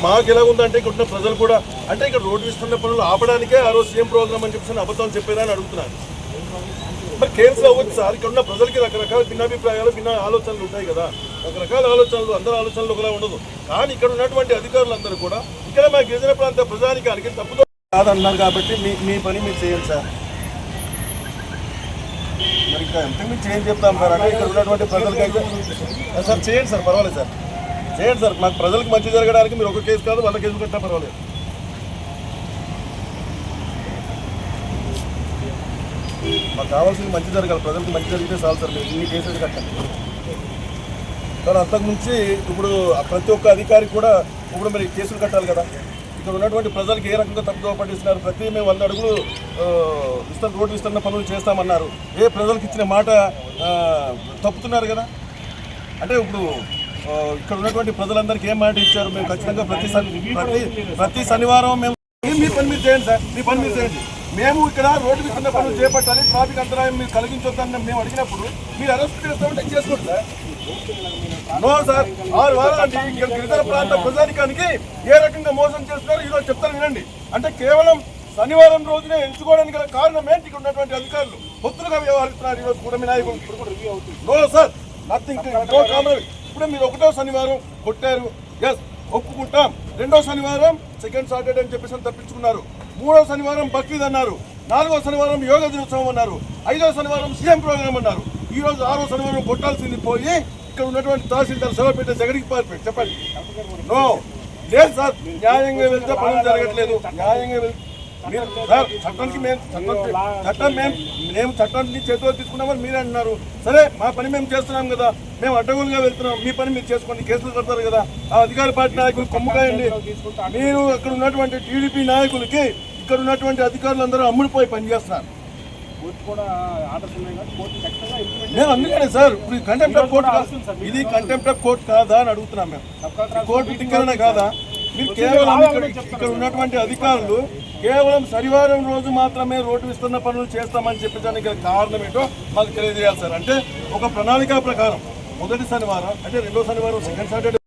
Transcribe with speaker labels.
Speaker 1: మాకు ఎలా ఉందంటే ఇక్కడ ఉన్న ప్రజలు కూడా అంటే ఇక్కడ రోడ్డు ఇస్తున్న పనులు ఆపడానికే ఆ రోజు సీఎం ప్రోగ్రామ్ అని చెప్పేసి అబద్ధాలు చెప్పారని అడుగుతున్నాను. మరి కేసులు అవ్వచ్చు సార్, ఇక్కడ ఉన్న ప్రజలకి రకరకాల భిన్నాభిప్రాయాలు భిన్న ఆలోచనలు ఉంటాయి కదా, రకరకాల ఆలోచనలు, అందరి ఆలోచనలు ఒకలా ఉండదు. కానీ ఇక్కడ ఉన్నటువంటి అధికారులందరూ కూడా ఇక్కడ మా గిరిజన ప్రాంత ప్రజానికానికి తప్పుతో కాదన్నారు కాబట్టి మీ పని మీరు చేయండి సార్. మరి ఇంకా ఎంత మీరు చేయండి చెప్తాం సార్ అంటే ఇక్కడ ఉన్నటువంటి ప్రజలకి అయితే సార్ చేయండి సార్, పర్వాలేదు సార్, చేయండి సార్. మాకు ప్రజలకు మంచి జరగడానికి మీరు ఒక కేసు కాదు 100 కేసులు కట్టినా పర్వాలేదు. మాకు కావాల్సింది మంచి జరగాలి, ప్రజలకు మంచి జరిగితే చాలు సార్. మీరు ఇన్ని కేసులు కట్టండి సార్. అంతకుమించి ఇప్పుడు ప్రతి ఒక్క అధికారికి కూడా ఇప్పుడు మరి కేసులు కట్టాలి కదా. ఇక్కడ ఉన్నటువంటి ప్రజలకు ఏ రకంగా తప్పుదోవ పట్టిస్తున్నారు. ప్రతి మేము 100 అడుగులు రోడ్డు విస్తరణ పనులు చేస్తామన్నారు. ప్రజలకు ఇచ్చిన మాట తప్పుతున్నారు కదా. అంటే ఇప్పుడు ఇక్కడ ఉన్నటువంటి ప్రజలందరికీ ఏం మాట ఇచ్చారు? మేము ఖచ్చితంగా ప్రతి శనివారం మేము మీ పని మీరు చేయండి సార్, మీ పని మీరు చేయండి. మేము ఇక్కడ రోడ్డు విస్తరణ పనులు చేపట్టాలి, ట్రాఫిక్ అంతరాయం మీరు కలిగించొద్దని మేము అడిగినప్పుడు మీరు అరెస్ట్ చేస్తామంటే చేసుకోండి సార్. నో సార్, 6 వారాలండి ఇక్కడ గిరిజన ప్రాంత ప్రజానికానికి ఏ రకంగా మోసం చేస్తున్నారో ఈరోజు చెప్తాను వినండి. అంటే కేవలం శనివారం రోజునే ఎంచుకోవడానికి గల కారణం ఏంటి? ఇక్కడ ఉన్నటువంటి అధికారులు పొత్తులుగా వ్యవహరిస్తున్నారు ఈరోజు కూటమి నాయకులు. No sir, nothing, no compromise. ఇప్పుడు మీరు 1వ శనివారం కొట్టారు, ఎస్ ఒప్పుకుంటాం. 2వ శనివారం సెకండ్ సాటర్డే అని చెప్పేసి తప్పించుకున్నారు. 3వ శనివారం బక్రీద్ అన్నారు. 4వ శనివారం యోగా దినోత్సవం అన్నారు. 5వ శనివారం సీఎం ప్రోగ్రామ్ అన్నారు. ఈ రోజు 6వ శనివారం కొట్టాల్సింది పోయి ఇక్కడ ఉన్నటువంటి తహసీల్దార్ సెలవు పెట్టే జగడికి పారిపోయి చెప్పండి. నో లేదు సార్, న్యాయంగా వెళ్తే పనులు జరగట్లేదు. న్యాయంగా సార్ చట్టానికి మేము చట్టాన్ని చేతిలో తీసుకున్నామని మీరే అంటున్నారు. సరే మా పని మేము చేస్తున్నాం కదా, మేము అడ్డగోలుగా వెళ్తున్నాం, మీ పని మీరు చేసుకోండి, కేసులు కడతారు కదా. ఆ అధికార పార్టీ నాయకులు కొమ్ముకాయండి. మీరు అక్కడ ఉన్నటువంటి టీడీపీ నాయకులకి ఇక్కడ ఉన్నటువంటి అధికారులందరూ అమ్ముడిపోయి పనిచేస్తున్నారు. నేను అందుకనే సార్ ఇప్పుడు కంటెంప్ట్ ఆఫ్ కోర్టు, ఇది కంటెంప్ట్ ఆఫ్ కోర్టు కాదా అని అడుగుతున్నాం. మేము కోర్టు ధిక్కరణ కాదా? మీరు కేవలం ఇక్కడ ఉన్నటువంటి అధికారులు కేవలం శనివారం రోజు మాత్రమే రోడ్డు విస్తరణ పనులు చేస్తామని చెప్పడానికి కారణం ఏంటో మాకు తెలియజేయాలి సార్. అంటే ఒక ప్రణాళిక ప్రకారం 1వ శనివారం అంటే 2వ శనివారం సెకండ్ సాటర్డే